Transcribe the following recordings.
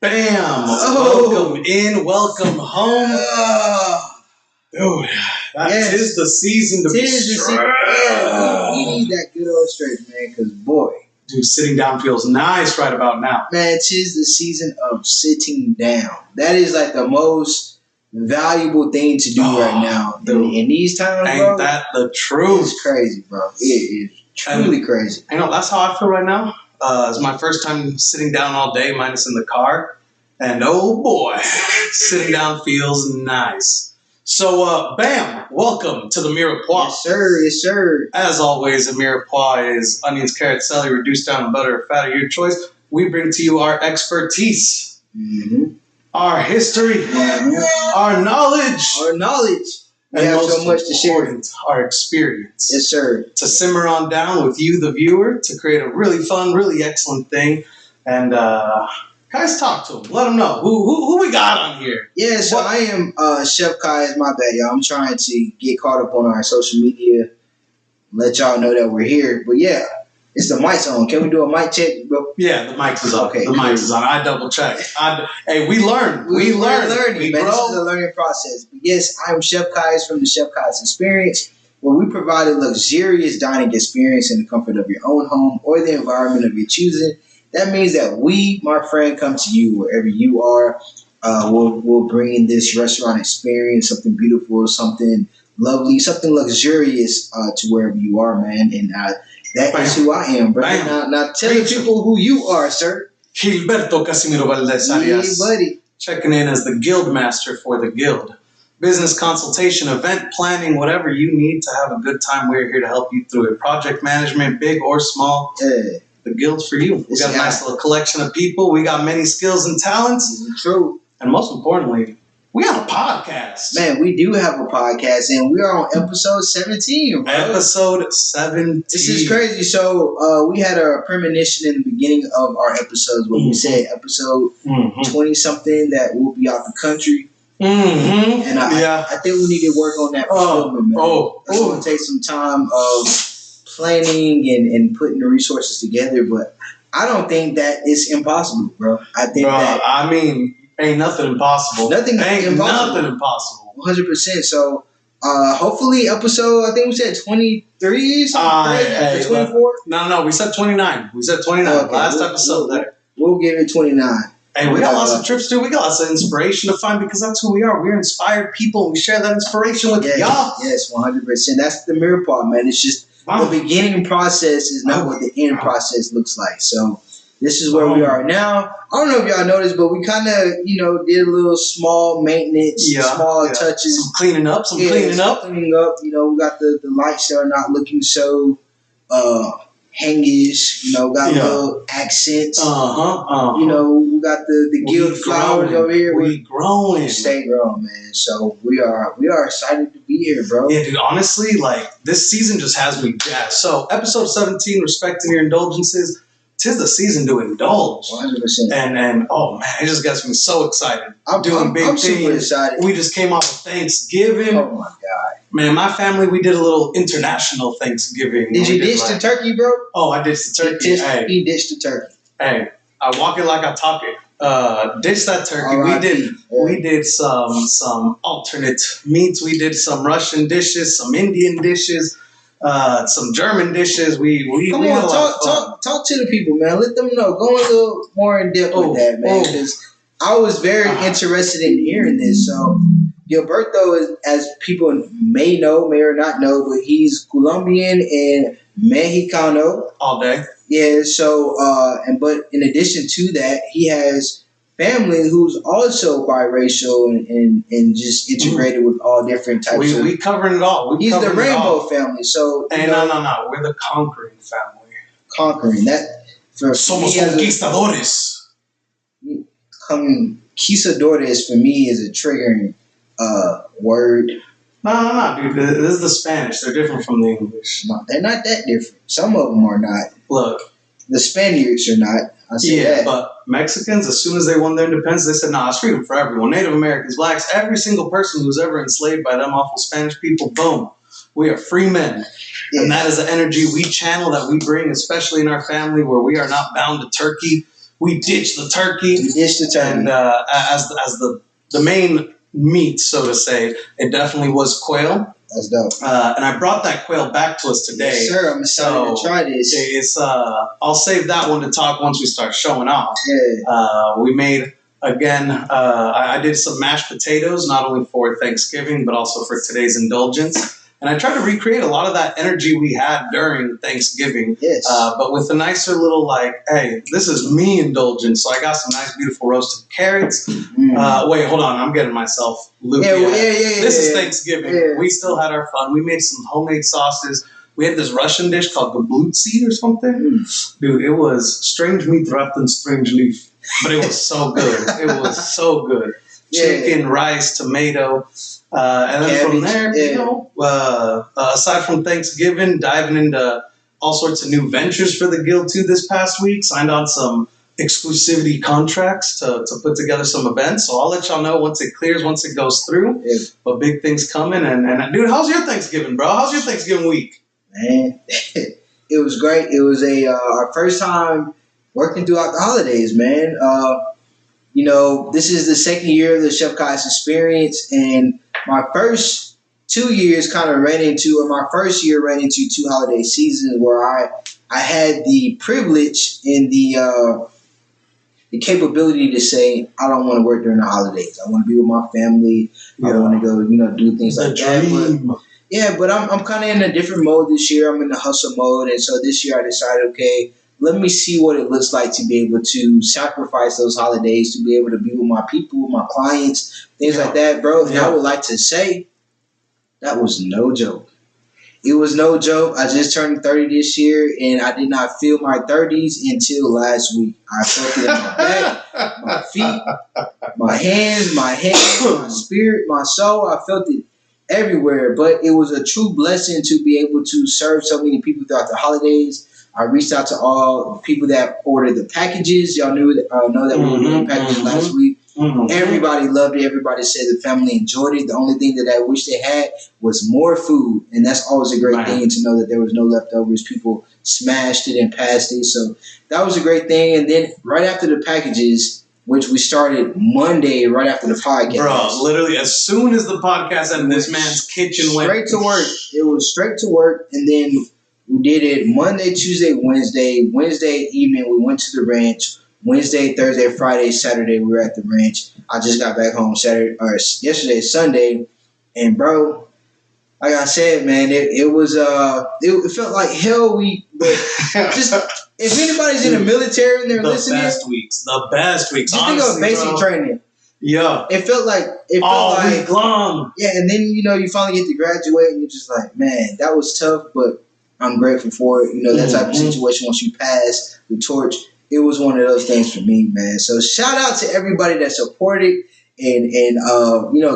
Bam! Welcome in, welcome home. Dude, that is the season to be straight. We need that good old straight, man, because boy. Dude, sitting down feels nice right about now. Man, 'tis the season of sitting down. That is like the most valuable thing to do right now. In these times, ain't bro. Ain't that the truth? It's crazy, bro. It is truly crazy. You know, that's how I feel right now. It's my first time sitting down all day, minus in the car. And oh boy, sitting down feels nice. So, bam, welcome to the Mirepoix. Yes, sir. Yes, sir. As always, a Mirepoix is onions, carrots, celery, reduced down in butter or fat of your choice. We bring to you our expertise, our history, our knowledge. We have so much to share. Our experience. Yes, sir. To simmer on down with you, the viewer, to create a really fun, really excellent thing. And, guys, talk to them. Let them know. Who we got on here? Yeah, so I am Chef Kai. It's my bad, y'all. I'm trying to get caught up on our social media, let y'all know that we're here. But yeah, it's the mic's on. Can we do a mic check, bro? Yeah, the mic is on. Okay, the mic is on. I double checked. Hey, we learn. We learn. Learning, man. This is a learning process. But yes, I'm Chef Kai's from the Chef Kai's Experience, where we provide a luxurious dining experience in the comfort of your own home or the environment of your choosing. That means that we, my friend, come to you wherever you are. We'll bring in this restaurant experience, something beautiful, something lovely, something luxurious to wherever you are, man. And that is who I am, bro. Now tell the people who you are, sir. Gilberto Casimiro Valdez Arias. Yeah, buddy. Checking in as the guild master for the guild. Business consultation, event planning, whatever you need to have a good time, we're here to help you through it. Project management, big or small. Yeah. The guild's for you. We got a nice little collection of people. We got many skills and talents. True. And most importantly, we have a podcast. Man, we do have a podcast, and we are on episode 17, bro. Episode 17. This is crazy. So we had a premonition in the beginning of our episodes where we said episode 20-something that we'll be out the country. And I think we need to work on that fulfillment, man. It's going to take some time of planning and putting the resources together, but I don't think that it's impossible, bro. I think ain't nothing impossible. Nothing impossible. 100%. So hopefully episode, I think we said 23 something. 24? No, we said 29. We said 29. Okay, last episode there. We'll give it 29. Hey, we got lots of trips too. We got lots of inspiration to find because that's who we are. We're inspired people. We share that inspiration with y'all. Yes, 100%. That's the Mirepoix, man. It's just the beginning process is not what the end process looks like. So this is where we are now. I don't know if y'all noticed, but we kind of, did a little small maintenance, small touches. Some cleaning up. Cleaning up. We got the lights that are not looking so hangish. Got little accents. We got the guild flowers over here. We growing. Stay growing, man. So we are excited to be here, bro. Yeah, dude. Honestly, this season just has me jazzed. So episode 17, respecting your indulgences. 'Tis the season to indulge. 100%. And oh man, it just gets me so excited. I'm super excited. We just came off of Thanksgiving. Oh my God. Man, my family, we did a little international Thanksgiving. Did you ditch the turkey, bro? Oh, I ditched the turkey. He ditched the turkey. Hey, I walk it like I talk it. Ditch that turkey. We did some alternate meats. We did some Russian dishes, some Indian dishes. Some German dishes. Come on, talk to the people, man. Let them know. Go a little more in depth with that, man. Because I was very interested in hearing this. So Gilberto is, as people may know, may or not know, but he's Colombian and Mexicano. All day. Yeah. So but in addition to that, he has family who's also biracial and just integrated with all different types of... We covering it all. He's the rainbow family. So no. We're the conquering family. Conquering. That Somos conquistadores. Conquistadores for me is a triggering word. No, dude. This is the Spanish. They're different from the English. No, they're not that different. Some of them are not. Look. The Spaniards are not. I say that. But Mexicans, as soon as they won their independence, they said, nah, it's freedom for everyone. Native Americans, blacks, every single person who was ever enslaved by them awful Spanish people, boom. We are free men. Yeah. And that is the energy we channel, that we bring, especially in our family where we are not bound to turkey. we ditched the turkey. And as the main meat, so to say, it definitely was quail. That's dope. And I brought that quail back to us today. Yes, sir. I'm excited to try this. It's I'll save that one to talk once we start showing off. Yeah. We made again. I did some mashed potatoes, not only for Thanksgiving but also for today's indulgence. And I tried to recreate a lot of that energy we had during Thanksgiving, Yes. But with a nicer little hey, this is me indulgence. So I got some nice, beautiful roasted carrots. Wait, hold on, I'm getting myself loopy. This is Thanksgiving. Yeah. We still had our fun. We made some homemade sauces. We had this Russian dish called gablutsi or something. Dude, it was strange meat wrapped in strange leaf, but it was so good. It was so good. Chicken, rice, tomato. And then from there, aside from Thanksgiving, diving into all sorts of new ventures for the Guild too this past week. Signed on some exclusivity contracts to put together some events. So I'll let y'all know once it clears, once it goes through. Yeah. But big things coming. And dude, how's your Thanksgiving, bro? How's your Thanksgiving week? Man, it was great. It was our first time working throughout the holidays, man. This is the second year of the Chef Kai's experience, and my first 2 years my first year ran into 2 holiday seasons where I had the privilege and the capability to say, I don't want to work during the holidays. I want to be with my family. Yeah. I want to go, do things like that. But I'm kind of in a different mode this year. I'm in the hustle mode, and so this year I decided, okay, let me see what it looks like to be able to sacrifice those holidays, to be able to be with my people, with my clients, things like that, bro. And I would like to say that was no joke. It was no joke. I just turned 30 this year, and I did not feel my 30s until last week. I felt it in my back, my feet, my hands, my spirit, my soul. I felt it everywhere. But it was a true blessing to be able to serve so many people throughout the holidays. I reached out to all the people that ordered the packages. Y'all know that we were doing packages last week. Everybody loved it. Everybody said the family enjoyed it. The only thing that I wish they had was more food. And that's always a great thing to know that there was no leftovers. People smashed it and passed it. So that was a great thing. And then right after the packages, which we started Monday right after the podcast. Bro, literally as soon as the podcast ended, this man's kitchen went straight to work. It was straight to work. And then we did it Monday, Tuesday, Wednesday. Wednesday evening, we went to the ranch. Wednesday, Thursday, Friday, Saturday, we were at the ranch. I just got back home yesterday, Sunday. And, bro, like I said, man, it was it felt like hell week. But just if anybody's in the military and they're listening, the best weeks. Just think of basic training. Yeah, it felt like week long. Yeah, and then you finally get to graduate, and you're just like, man, that was tough, but I'm grateful for it. That type of situation. Once you pass the torch, it was one of those things for me, man. So shout out to everybody that supported and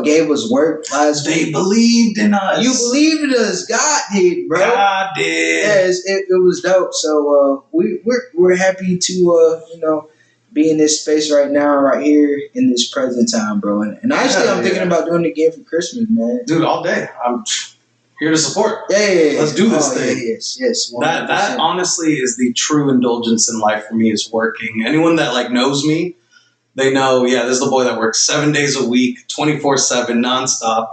gave us work last week. They believed in us. You believed in us. God did, bro. God did. Yes, it was dope. So we're happy to be in this space right now, right here in this present time, bro. And actually, I'm thinking about doing it again for Christmas, man. Dude, all day. I'm here to support. Yeah. Let's do this thing. Yes. 100%. That honestly is the true indulgence in life for me, is working. Anyone that knows me, they know, this is the boy that works 7 days a week, 24/7, nonstop,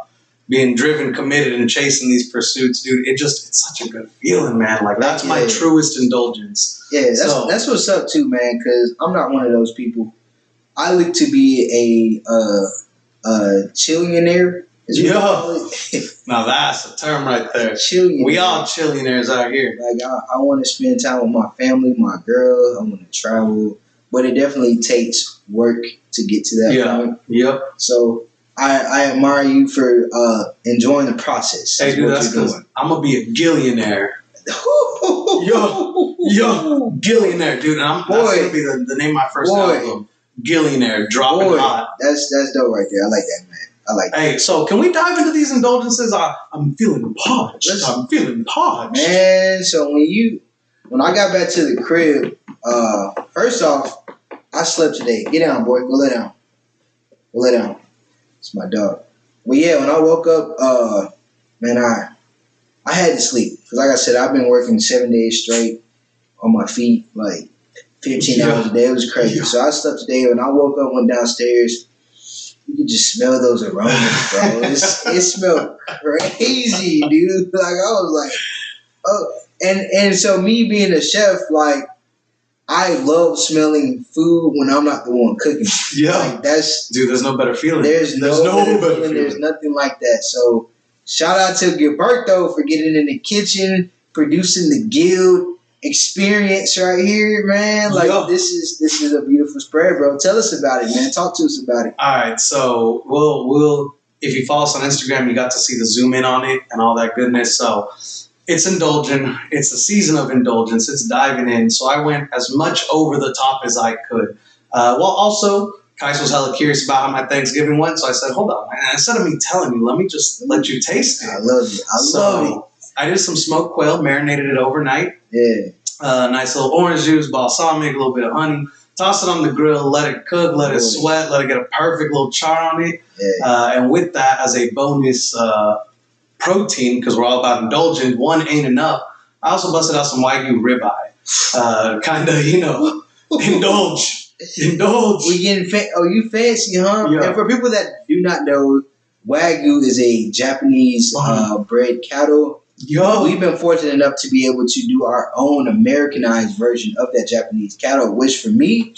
being driven, committed, and chasing these pursuits, dude. It's such a good feeling, man. That's my truest indulgence. Yeah, that's what's up too, man. Because I'm not one of those people. I look to be a chillionaire. Now that's a term right there. We all chillionaires out here. I want to spend time with my family, my girl. I want to travel, but it definitely takes work to get to that point. Yep. So I admire you for enjoying the process. Hey, dude, that's because I'm gonna be a gillionaire. yo, gillionaire, dude. And that's gonna be the name of my first album. Gillionaire, dropping hot. That's dope right there. I like that, man. I like that. Hey, so can we dive into these indulgences? I'm feeling parched. Man, so when I got back to the crib, first off, I slept today. Get down, boy. Go lay down. It's my dog. Well, yeah, when I woke up, man, I had to sleep. Because like I said, I've been working 7 days straight on my feet, 15 hours a day. It was crazy. So I slept today. When I woke up, went downstairs. You could just smell those aromas, bro. It smelled crazy, dude. Like I was like, oh, and so me being a chef, like I love smelling food when I'm not the one cooking. Yeah, like that's dude. There's no better feeling. There's no better feeling. There's nothing like that. So shout out to Gilberto for getting in the kitchen, producing the guild experience right here, man. Like this is a beautiful spread, bro. Tell us about it, man. Talk to us about it. All right, so we'll if you follow us on Instagram, you got to see the zoom in on it and all that goodness. So it's indulgent. It's the season of indulgence. It's diving in. So I went as much over the top as I could. Well, also, Kais was hella curious about how my Thanksgiving went, so I said, hold on, man. Instead of me telling you, let me just let you taste it. I love it. I love it. I did some smoked quail, marinated it overnight. Yeah. Nice little orange juice, balsamic, a little bit of honey. Toss it on the grill, let it cook, let it sweat, let it get a perfect little char on it. Yeah. And with that, as a bonus protein, because we're all about indulgent, one ain't enough. I also busted out some Wagyu ribeye. Kind of, indulge. We getting you fancy, huh? Yeah. And for people that do not know, Wagyu is a Japanese bred cattle. We've been fortunate enough to be able to do our own Americanized version of that Japanese cattle, which for me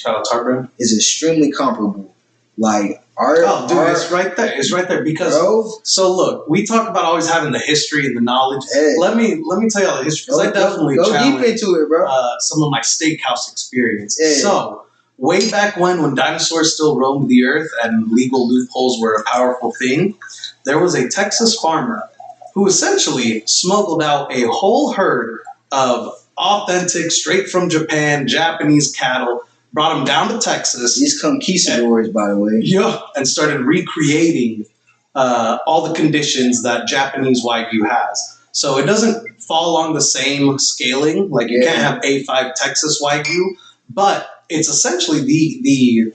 is extremely comparable. Like it's right there. It's right there because so look, we talk about always having the history and the knowledge. Hey. Let me tell you all the history because I definitely go deep into it, bro. Some of my steakhouse experience. Hey. So way back when dinosaurs still roamed the earth and legal loopholes were a powerful thing, there was a Texas farmer who essentially smuggled out a whole herd of authentic, straight from Japan, Japanese cattle, brought them down to Texas. These conquistadors, by the way. Yeah, and started recreating all the conditions that Japanese Wagyu has. So it doesn't fall along the same scaling. Like you can't have A5 Texas Wagyu, but it's essentially the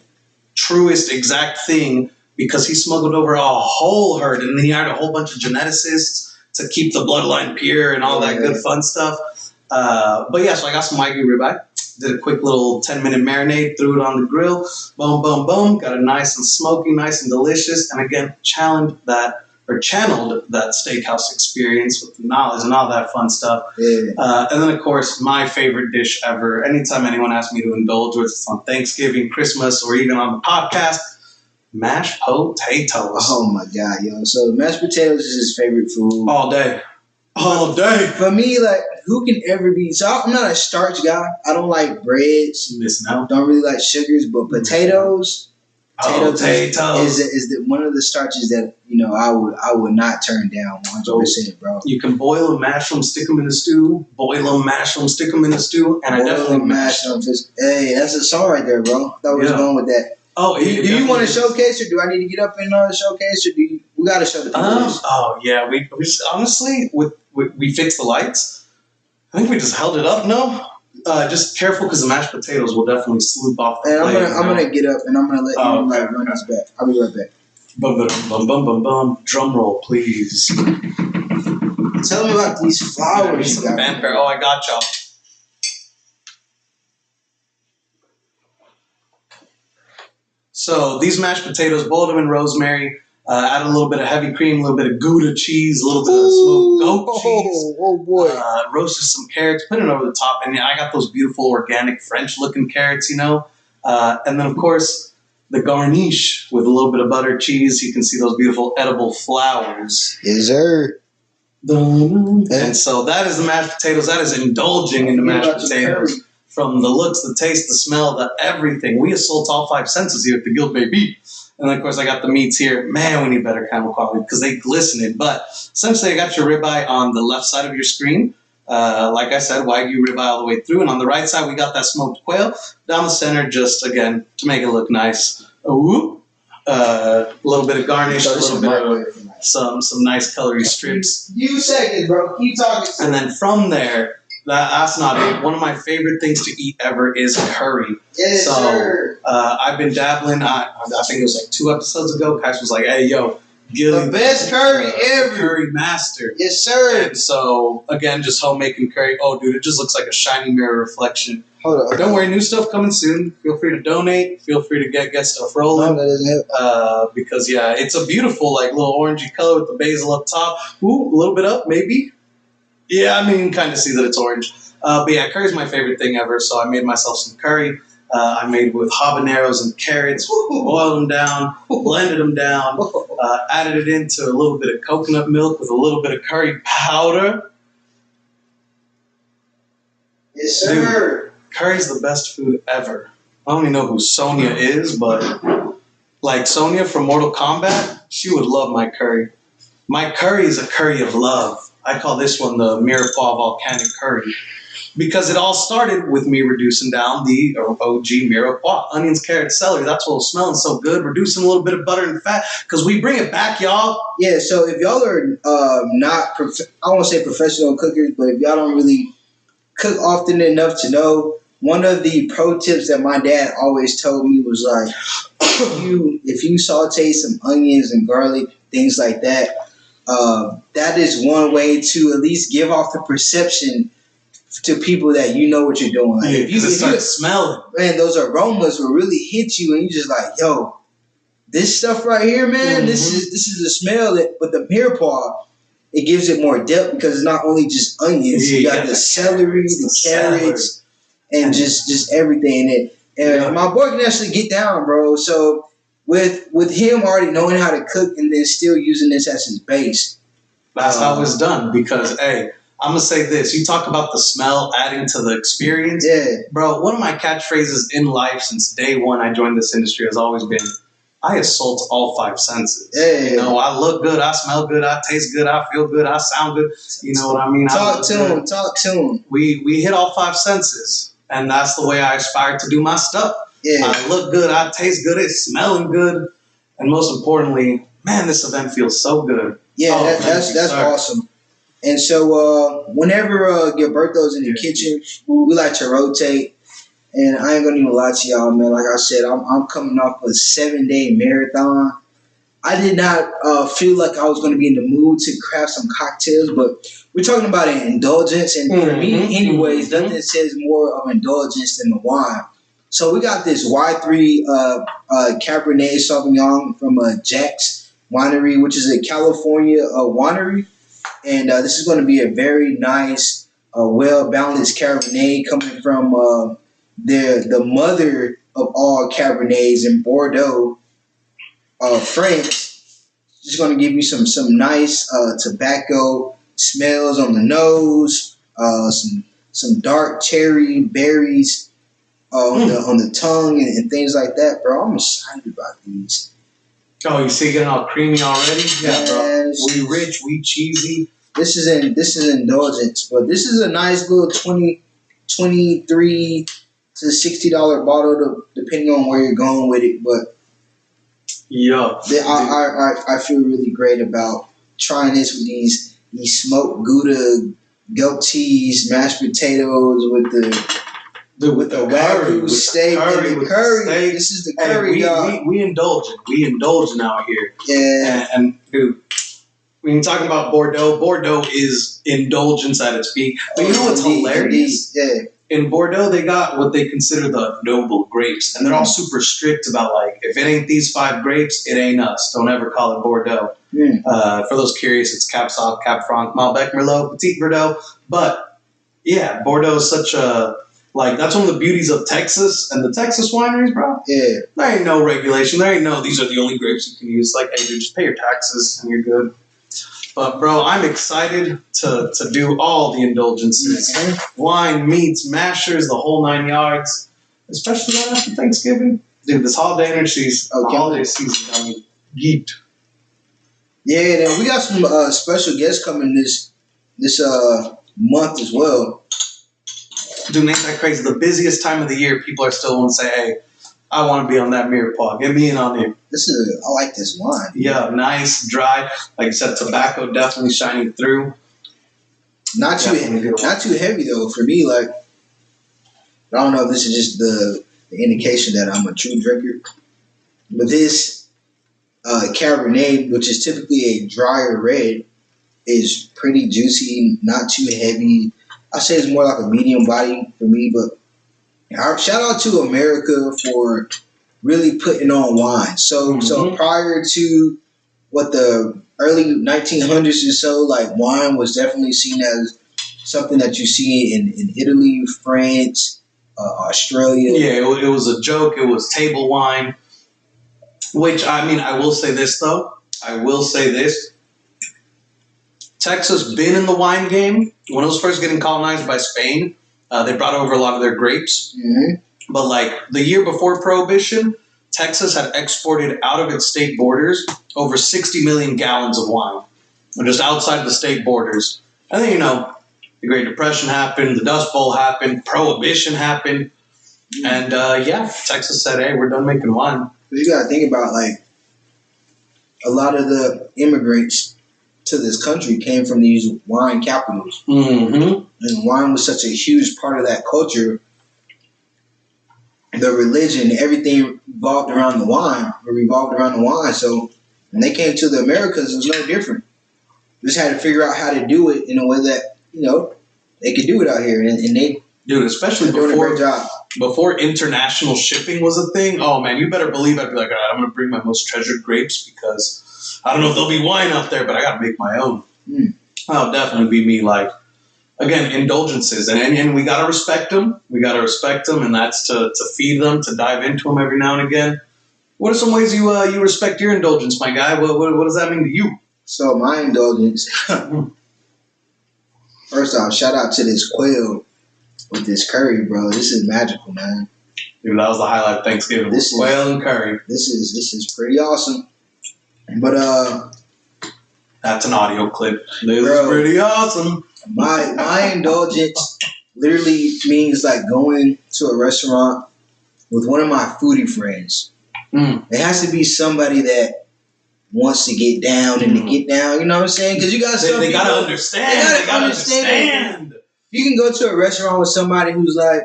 truest exact thing because he smuggled over a whole herd and then he hired a whole bunch of geneticists to keep the bloodline pure and all that good fun stuff. But yeah, so I got some Wagyu ribeye. Did a quick little 10-minute marinade, threw it on the grill. Boom, boom, boom. Got it nice and smoky, nice and delicious. And again, channeled that steakhouse experience with the knowledge and all that fun stuff. Yeah. And then, of course, my favorite dish ever. Anytime anyone asks me to indulge, whether it's on Thanksgiving, Christmas, or even on the podcast, mashed potatoes. Oh my God, yo! So mashed potatoes is his favorite food. All day. For me, like, who can ever be? So I'm not a starch guy. I don't like breads. Don't really like sugars, but potatoes. Potatoes is one of the starches that I would not turn down 100%, bro. You can boil them, mash them, stick them in a stew. Boil them, mash them, stick them in a stew, and I definitely mash them. Hey, that's a song right there, bro. I thought we was going with that. Oh, do you want to showcase, or do I need to get up and showcase, or we got to show the people this? Oh yeah, we just, honestly we fixed the lights. I think we just held it up. No, just careful because the mashed potatoes will definitely sloop off the plate. I'm gonna get up and I'm gonna let you run this back. I'll be right back. Bum bum bum bum bum. Drum roll, please. Tell me about these flowers. Oh, I got y'all. So these mashed potatoes, boiled them in rosemary, add a little bit of heavy cream, a little bit of Gouda cheese, a little bit of smoked goat cheese. Oh boy! Roasted some carrots, put it over the top, and I got those beautiful organic French-looking carrots, and then of course the garnish with a little bit of butter, cheese. You can see those beautiful edible flowers. Yes, sir. And so that is the mashed potatoes. That is indulging in the mashed potatoes. From the looks, the taste, the smell, the everything. We assault all five senses here at the Guild Baby. And then, of course, I got the meats here. Man, we need better camera quality because they glisten. But essentially, I got your ribeye on the left side of your screen. Like I said, Wagyu ribeye all the way through. And on the right side, we got that smoked quail. Down the center, just, again, to make it look nice. A little bit of garnish, a little bit of some nice colory strips. Few seconds, bro. Keep talking. And then from there, that's not it. One of my favorite things to eat ever is curry. Yes, sir. I've been dabbling. I think it was like 2 episodes ago. Cash was like, "Hey, yo, Gilly, the best curry ever, curry master." Yes, sir. And so again, just homemaking curry. Oh, dude, it just looks like a shiny mirror reflection. Hold on. Don't worry, new stuff coming soon. Feel free to donate. Feel free to get stuff No, rolling. that doesn't help. Because yeah, it's a beautiful like little orangey color with the basil up top. Ooh, a little bit up maybe. Yeah, I mean, you can kind of see that it's orange. But yeah, curry's my favorite thing ever. So I made myself some curry. I made with habaneros and carrots. Boiled them down, blended them down, added it into a little bit of coconut milk with a little bit of curry powder. Yes, sir. Dude, curry's the best food ever. I don't even know who Sonya is, but like Sonya from Mortal Kombat, she would love my curry. My curry is a curry of love. I call this one the Mirepoix volcanic curry because it all started with me reducing down the OG Mirepoix onions, carrots, celery. That's what was smelling so good. Reducing a little bit of butter and fat because we bring it back, y'all. Yeah. So if y'all are not, I won't say professional cookers, but if y'all don't really cook often enough to know, one of the pro tips that my dad always told me was like, if you saute some onions and garlic, things like that, that is one way to at least give off the perception to people that you know what you're doing. Like, if you start smelling, man, those aromas will really hit you, and you just like, yo, this stuff right here, man, this is the smell. But the Mirepoix, it gives it more depth because it's not only just onions. You got the celery, the carrots, and just everything in it. And my boy can actually get down, bro. So with him already knowing how to cook and then still using this as his base. That's how it's done. Because hey, I'm gonna say this: you talk about the smell adding to the experience, bro. One of my catchphrases in life since day one I joined this industry has always been, I assault all five senses. You know, I look good, I smell good, I taste good, I feel good, I sound good. You know what I mean? Talk to him. We hit all five senses, and that's the way I aspire to do my stuff. I look good, I taste good, it's smelling good, and most importantly, man, this event feels so good. That's awesome. And so whenever Gilberto's in the kitchen, we like to rotate. And I ain't gonna even lie to y'all, man. Like I said, I'm coming off a 7-day marathon. I did not feel like I was gonna be in the mood to craft some cocktails, but we're talking about an indulgence, and for me, anyways, nothing says more of indulgence than the wine. So we got this Y3 Cabernet Sauvignon from Jack's Winery, which is a California winery, and this is going to be a very nice, well balanced Cabernet coming from the mother of all Cabernets in Bordeaux, France. Just going to give you some nice tobacco smells on the nose, some dark cherry berries on the tongue and things like that, bro. I'm excited about these. Oh, you see, getting all creamy already? Yeah, bro. We rich, we cheesy. This is indulgence, but this is a nice little $23 to $60 bottle, depending on where you're going with it. But I feel really great about trying this with these smoked Gouda goat cheese, mashed potatoes with the wagyu steak and the curry. This is the curry, y'all. We indulgent. We indulgent out here. Yeah. And dude, when you're talking about Bordeaux, Bordeaux is indulgence at its peak. But you know what's hilarious? Yeah. In Bordeaux, they got what they consider the noble grapes. And they're all super strict about, like, if it ain't these 5 grapes, it ain't us. Don't ever call it Bordeaux. For those curious, it's Cap Sauv, Cap Franc, Malbec, Merlot, Petit Verdot. But, yeah, Bordeaux is such a... Like, that's one of the beauties of Texas and the Texas wineries, bro. Yeah. There ain't no regulation. There ain't no, these are the only grapes you can use. Like, hey, dude, just pay your taxes and you're good. But, bro, I'm excited to do all the indulgences. Wine, meats, mashers, the whole 9 yards. Especially right after Thanksgiving. Dude, this holiday energy's holiday season coming. Yeet. Yeah, then we got some special guests coming this month as well. Dude, ain't that crazy? The busiest time of the year, people are still want to say, hey, I want to be on that Mirepoix. Get me in on it. I like this wine. Yeah, nice, dry. Like you said, tobacco definitely shining through. Not too heavy though. For me, like, I don't know if this is just the indication that I'm a true drinker, but this Cabernet, which is typically a drier red, is pretty juicy, not too heavy. I say it's more like a medium body for me, but Shout out to America for really putting on wine. So prior to what the early 1900s or so, like wine was definitely seen as something that you see in Italy, France, Australia. Yeah, it was a joke. It was table wine. Which, I mean, I will say this, though. I will say this. Texas been in the wine game. When it was first getting colonized by Spain, they brought over a lot of their grapes. Mm-hmm. But, like, the year before Prohibition, Texas had exported out of its state borders over 60 million gallons of wine. Just outside the state borders. And then, the Great Depression happened, the Dust Bowl happened, Prohibition happened. And, Texas said, hey, we're done making wine. You got to think about, like, a lot of the immigrants to this country came from these wine capitals. Mm-hmm. And wine was such a huge part of that culture. The religion, everything revolved around the wine. So when they came to the Americas, it was no different. Just had to figure out how to do it in a way that, they could do it out here. And they especially doing a great job. Before international shipping was a thing, oh man, you better believe I'd be like, all right, I'm going to bring my most treasured grapes because I don't know if there'll be wine out there, but I got to make my own. That'll definitely be me, like, again, indulgences. And we got to respect them. And that's to feed them, to dive into them every now and again. What are some ways you respect your indulgence, my guy? What does that mean to you? So my indulgence, first off, shout out to this quail with this curry, bro. This is magical, man. Dude, that was the highlight of Thanksgiving. This quail and curry. This is pretty awesome. But that's an audio clip. This is pretty awesome. My indulgence literally means like going to a restaurant with one of my foodie friends. It has to be somebody that wants to get down and to get down. You know what I'm saying? Because you got they gotta understand. They gotta understand. You can go to a restaurant with somebody who's like,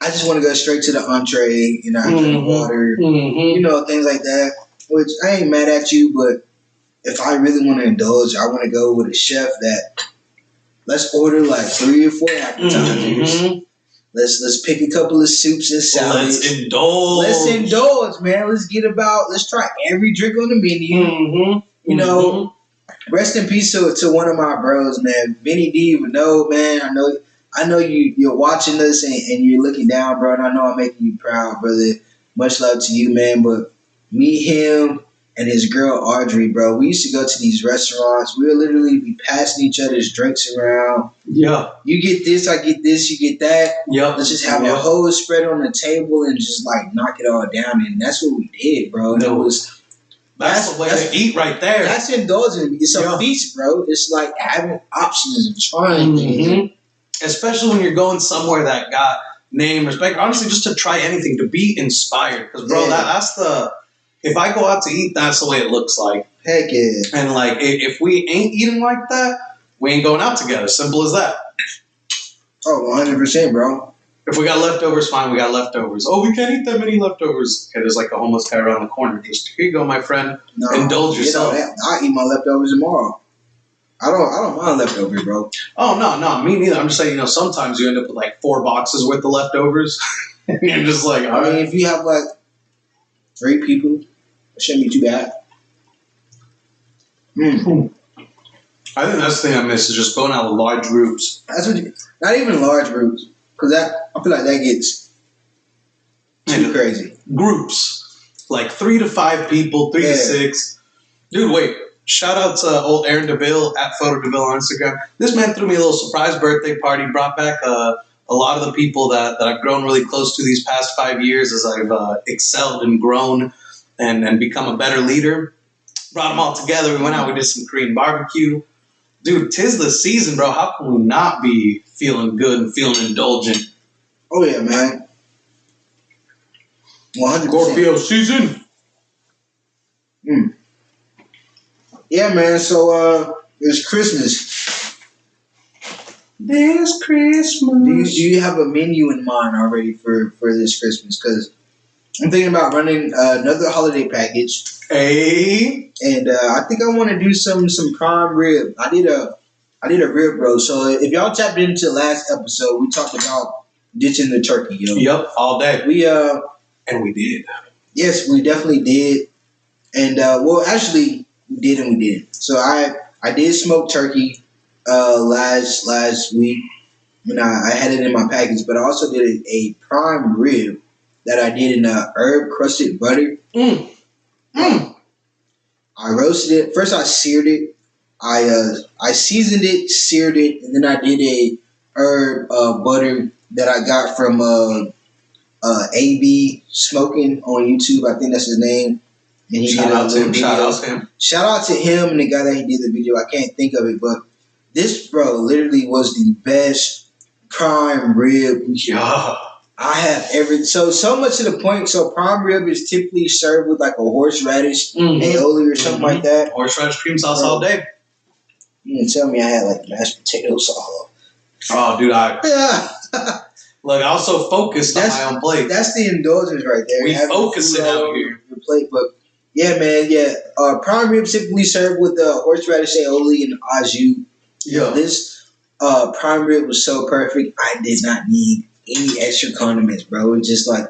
I just want to go straight to the entree, I drink water, things like that. Which I ain't mad at you, but if I really want to indulge, I want to go with a chef that let's order like 3 or 4 appetizers. Let's pick a couple of soups and salads. Let's indulge, man. Let's try every drink on the menu. Rest in peace to one of my bros, man. Benny D would know, man. I know you're watching this and you're looking down, bro. And I know I'm making you proud, brother. Much love to you, man. But meet him and his girl Audrey, bro. We used to go to these restaurants. We would literally be passing each other's drinks around. Yeah. You get this, I get this, you get that. Yep. Let's just have a whole spread on the table and just like knock it all down. And that's what we did, bro. And that's the way to eat right there. That's indulgent. It's a feast, bro. It's like having options and trying things. Especially when you're going somewhere that got name, respect. Honestly, just to try anything, to be inspired. Because, bro, that's the... If I go out to eat, that's the way it looks like. Heck yeah. And, like, if we ain't eating like that, we ain't going out together. Simple as that. Oh, 100%, bro. If we got leftovers, fine, we got leftovers. Oh, we can't eat that many leftovers. Okay, there's like a homeless guy around the corner. Just, here you go, my friend. Indulge yourself. I'll eat my leftovers tomorrow. I don't mind leftovers, bro. Oh, no, me neither. I'm just saying, sometimes you end up with like 4 boxes worth of leftovers. And you're just like, all right. If you have like 3 people, it shouldn't be too bad. I think that's the thing I miss is just going out with large groups. Not even large groups, because I feel like that gets too crazy. Groups, like 3 to 5 people, 3 to 6. Dude, wait. Shout out to old Aaron DeVille at Photo DeVille on Instagram. This man threw me a little surprise birthday party, brought back a lot of the people that I've grown really close to these past 5 years as I've excelled and grown and become a better leader. Brought them all together. We went out, we did some Korean barbecue. Dude, 'tis the season, bro. How can we not be feeling good and feeling indulgent? Oh, yeah, man. 100%. Scorpio season. Yeah, man. So, it's Christmas. This Christmas. Do you have a menu in mind already for this Christmas? Because I'm thinking about running another holiday package. Hey. And I think I want to do some prime rib. I did a rib roast. So if y'all tapped into last episode, we talked about ditching the turkey, yo. Yep, all day. And we did. Yes, we definitely did. And well, actually, we did and we didn't. So I did smoke turkey last week. I had it in my package, but I also did a prime rib that I did in herb crusted butter. I roasted it. First, I seared it. I seasoned it, seared it, and then I did a herb butter that I got from AB Smoking on YouTube. I think that's his name. And he Shout did out to him. video. Shout out to him. Shout out to him and the guy that he did the video. I can't think of it, but this bro literally was the best prime rib Yeah. I have ever. So much to the point. So prime rib is typically served with like a horseradish aioli or something like that. Horseradish cream sauce all day. You didn't tell me I had like mashed potato sauce. Oh, dude, look, I also focused on my own plate. That's the indulgence right there. We focusing out here. Your plate, but yeah, man, yeah. Prime rib typically served with horseradish aioli and au jus. Yeah. This prime rib was so perfect. I did not need any extra condiments, bro. It was just like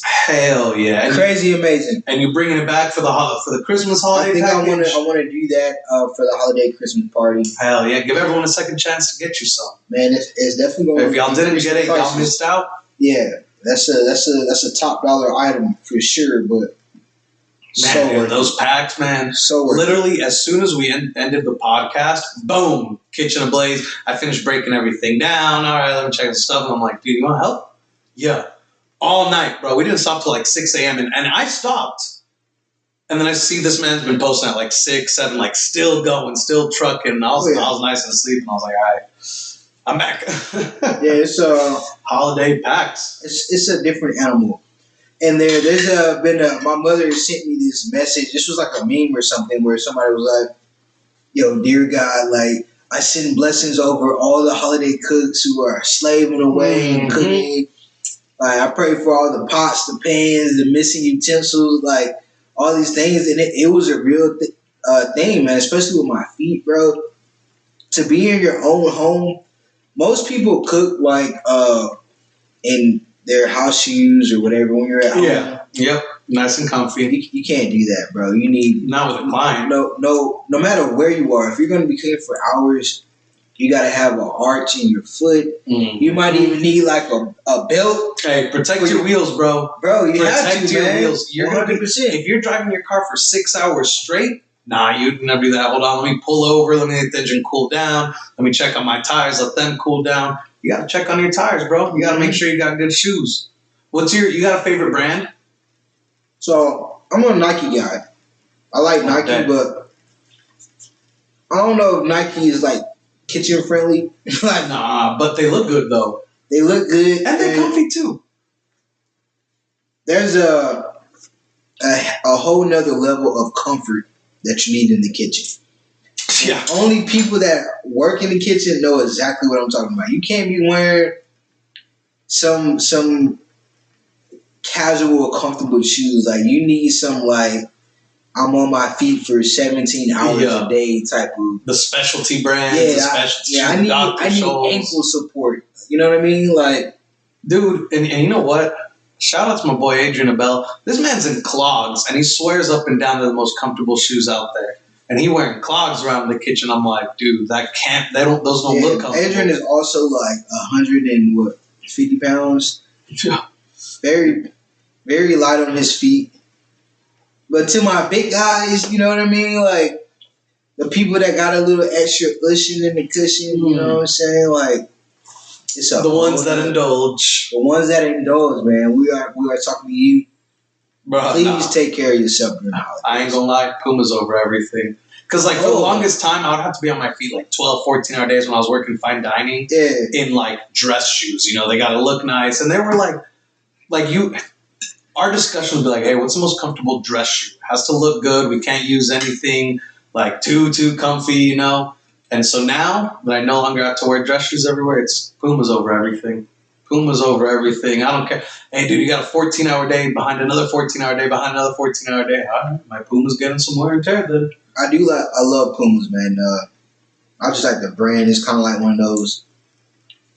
hell yeah, and crazy amazing. And you bringing it back for the Christmas holiday? I think package? I want to do that for the holiday Christmas party. Hell yeah, give everyone a second chance to get you some. Man, it's definitely going. If y'all didn't get it, y'all missed out. Yeah, that's a top dollar item for sure, but. Man, those packs, man. So literally, as soon as we ended the podcast, boom, kitchen ablaze. I finished breaking everything down. All right, let me check the stuff. And I'm like, dude, you want help? Yeah. All night, bro. We didn't stop till like 6 a.m. And I stopped. And then I see this man's been posting at like 6, 7, like still going, still trucking. And I was nice and asleep. And I was like, all right, I'm back. Yeah, it's holiday packs. It's a different animal. And there's been my mother sent me this message. This was like a meme or something where somebody was like, "Yo, dear God, like I send blessings over all the holiday cooks who are slaving away and cooking. Like I pray for all the pots, the pans, the missing utensils, like all these things." And it was a real thing, man. Especially with my feet, bro. To be in your own home, most people cook like in their house shoes or whatever when you're at home. Yeah. Yep. Nice and comfy. You can't do that, bro. You need not with a client. No matter where you are, if you're gonna be cooking for hours, you gotta have an arch in your foot. You might even need like a belt. Hey, protect your wheels, bro. Bro, you protect have to, your man. wheels. You're 100%. If you're driving your car for 6 hours straight, nah, you'd never do that. Hold on, let me pull over, let me let the engine cool down, let me check on my tires, let them cool down. You got to check on your tires, bro. You got to make sure you got good shoes. You got a favorite brand? So, I'm a Nike guy. I like Nike, but I don't know if Nike is like kitchen friendly. Like, nah, but they look good though. They look good. And they're comfy too. There's a whole nother level of comfort that you need in the kitchen. Yeah. Only people that work in the kitchen know exactly what I'm talking about. You can't be wearing some casual, comfortable shoes. Like you need some like I'm on my feet for 17 hours a day type of the specialty brands. I need ankle support. You know what I mean? Like, dude, and you know what? Shout out to my boy Adrian Abel. This man's in clogs, and he swears up and down they're the most comfortable shoes out there. And he wearing clogs around the kitchen. I'm like, dude, those don't look comfortable. Adrian is also like 150 pounds. Yeah. Very, very light on his feet. But to my big guys, you know what I mean? Like the people that got a little extra cushion in the cushion, you know what I'm saying? Like it's the ones that indulge. The ones that indulge, man. We are talking to you. Bro, please take care of yourself during the holidays. I ain't gonna lie, Puma's over everything. Because, like, for the longest time, I would have to be on my feet, like, 12, 14-hour days when I was working fine dining in, like, dress shoes. You know, they got to look nice. And they were, our discussion would be like, hey, what's the most comfortable dress shoe? It has to look good. We can't use anything, like, too comfy, you know? And so now that I no longer have to wear dress shoes everywhere, it's Puma's over everything. Puma's over everything. I don't care. Hey, dude, you got a 14-hour day behind another 14-hour day behind another 14-hour day. All right, my Puma's getting some wear and tear then. I love Pumas, man. I just like the brand. It's kind of like one of those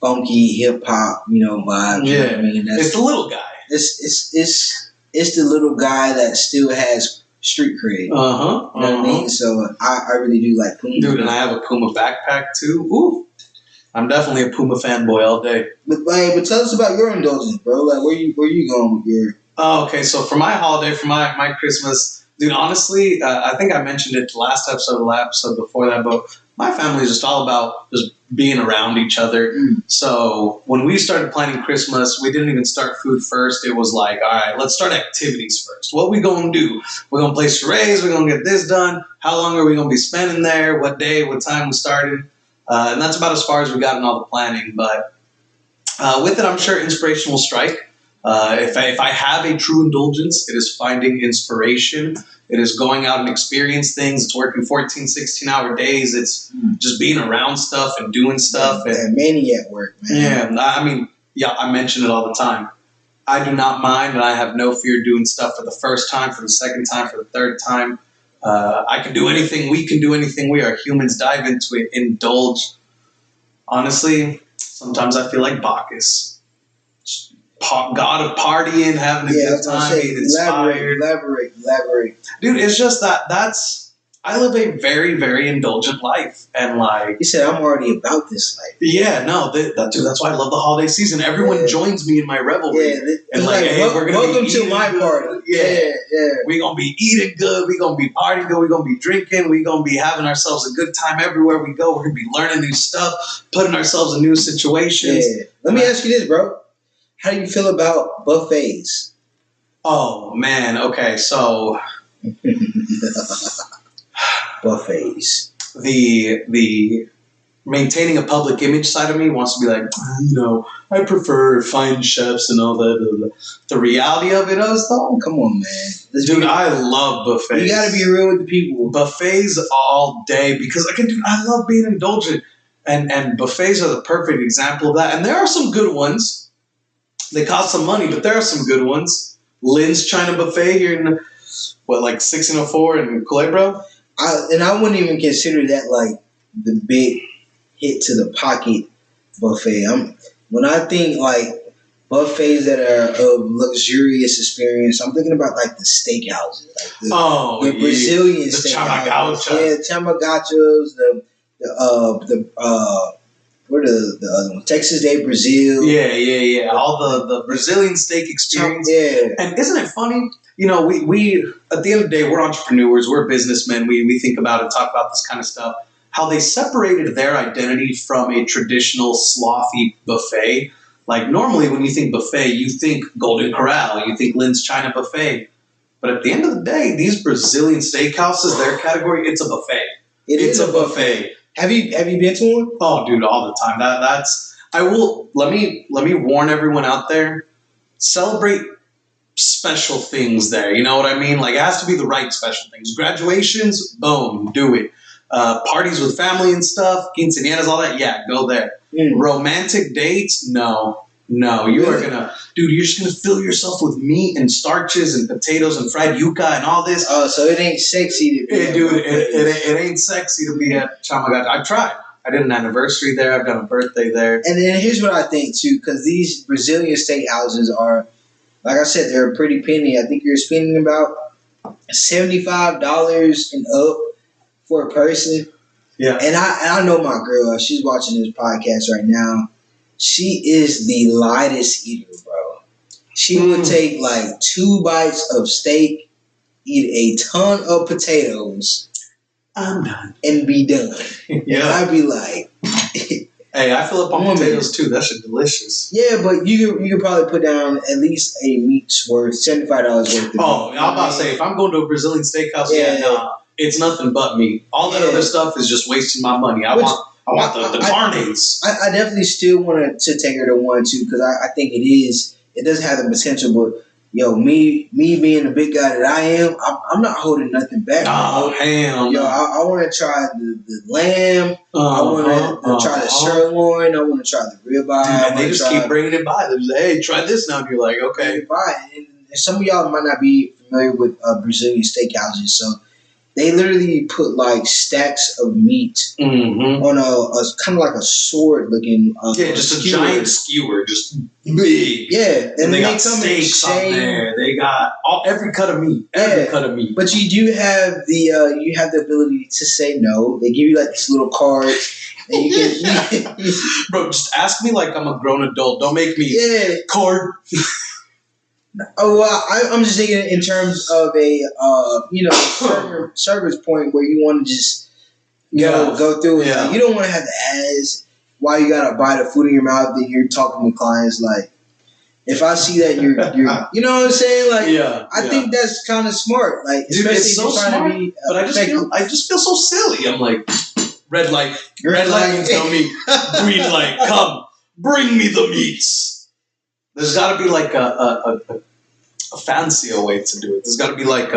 funky hip hop, vibe. Yeah, you know what I mean, it's the little guy. It's the little guy that still has street cred. You know what I mean? So I really do like Puma. Dude, and I have a Puma backpack too. Ooh, I'm definitely a Puma fanboy all day. But tell us about your indulgence, bro. Like where you going with your? Oh, okay. So for my holiday, for my Christmas, dude, honestly, I think I mentioned it the last episode, the last episode before that, but my family is just all about just being around each other. So when we started planning Christmas, we didn't even start food first. It was like, all right, let's start activities first. What we going to do? We're going to play charades. We're going to get this done. How long are we going to be spending there? What day? What time we started? And that's about as far as we got in all the planning. But with it, I'm sure inspiration will strike. If I have a true indulgence, it is finding inspiration. It is going out and experience things. It's working 14, 16-hour days. It's just being around stuff and doing stuff. And maniac work, man. Yeah, I mention it all the time. I do not mind, and I have no fear doing stuff for the first time, for the second time, for the third time. I can do anything. We can do anything. We are humans. Dive into it. Indulge. Honestly, sometimes I feel like Bacchus. God of partying, having a good time, being inspired. Elaborate. Dude, it's just I live a very, very indulgent life. And like... You said, I'm already about this life. Yeah, no, dude, that's why I love the holiday season. Everyone joins me in my revelry. Yeah, and like, hey, we're going to welcome to my party. Yeah. We're going to be eating good. We're going to be partying good. We're going to be drinking. We're going to be having ourselves a good time everywhere we go. We're going to be learning new stuff, putting ourselves in new situations. Yeah. Let me ask you this, bro. How do you feel about buffets? Oh, man. Okay, so... buffets. The maintaining a public image side of me wants to be like, I prefer fine chefs and all that. The reality of it is, though... Come on, man. Dude, I love buffets. You got to be real with the people. Buffets all day because, I love being indulgent. And buffets are the perfect example of that. And there are some good ones. They cost some money, but there are some good ones. Lynn's China Buffet here in, 1604 in Culebra? I wouldn't even consider that like the big hit to the pocket buffet. When I think like buffets that are of luxurious experience, I'm thinking about like the steakhouses, like the Brazilian steakhouses. Yeah, chamagachos, what are the other ones? Texas Day Brazil. Yeah. All the Brazilian steak experience. Yeah. And isn't it funny? We at the end of the day, we're entrepreneurs, we're businessmen. We think about and talk about this kind of stuff. How they separated their identity from a traditional slothy buffet. Like normally when you think buffet, you think Golden Corral, you think Lynn's China Buffet. But at the end of the day, these Brazilian steakhouses, their category, it's a buffet. It's a buffet. Have you been to one? Oh, dude, all the time. Let me warn everyone out there. Celebrate special things there. You know what I mean? Like it has to be the right special things. Graduations, boom, do it. Parties with family and stuff, quinceañeras, all that. Yeah, go there. Romantic dates, no. You're just gonna fill yourself with meat and starches and potatoes and fried yuca and all this. Oh, so it ain't sexy to be it ain't sexy to be at Chamagacha. I've tried. I did an anniversary there. I've done a birthday there. And then here's what I think too, because these Brazilian steakhouses are, like I said, they're a pretty penny. I think you're spending about $75 and up for a person. Yeah. And I know my girl. She's watching this podcast right now. She is the lightest eater, bro. She would take like 2 bites of steak, eat a ton of potatoes. I'm done. And be done. Yeah. And I'd be like... Hey, I fill up on potatoes too. That shit delicious. Yeah, but you could probably put down at least a week's worth, $75 worth. Oh, I'm about to say, if I'm going to a Brazilian steakhouse, it's nothing but meat. All that other stuff is just wasting my money. I want the carnes. I definitely still want to take her to one too, because I think it does have the potential, but me being the big guy that I am, I'm not holding nothing back. Oh, hell no. I want to try the lamb. I want to try the sirloin. I want to try the ribeye. And they just keep bringing it by. They're just like, hey, try this now. And you're like, okay. And some of y'all might not be familiar with Brazilian steakhouses, so they literally put like stacks of meat on a kind of like a sword looking. Just a giant skewer, just big. Yeah, and they got steaks on there. They got every cut of meat. Every cut of meat. But you do have the ability to say no. They give you like these little cards. And you can, bro, just ask me like I'm a grown adult. Don't make me card. Oh well, I'm just thinking in terms of a service point where you want to just go through it. Like, you don't want to have to ask why you gotta buy the food in your mouth that you're talking to clients. Like, if I see that you're you know what I'm saying? Like, I think that's kind of smart. Like, dude, especially it's so if you're trying smart. to be but I just feel so silly. I'm like, red light can tell me, green light, come, bring me the meats. There's got to be like a fancier way to do it. There's got to be like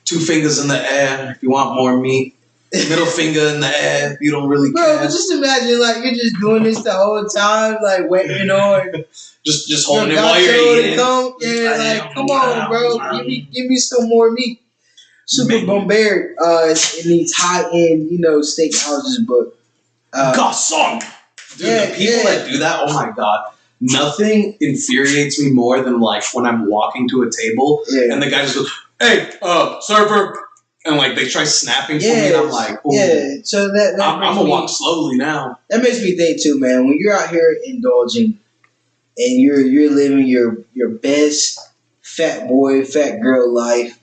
2 fingers in the air if you want more meat. Middle finger in the air if you don't really care. Bro, but just imagine like you're just doing this the whole time, like waiting on just holding it while you're eating. Come on, bro, give me some more meat. Super bombarded in these high end, steak houses, but garçon. Dude, the people that do that, oh my god. Nothing infuriates me more than like when I'm walking to a table and the guy just goes, "Hey, server," and like they try snapping for me, and I'm like, "Oh, So that I'm gonna walk slowly now." That makes me think too, man. When you're out here indulging and you're living your best fat boy, fat girl life,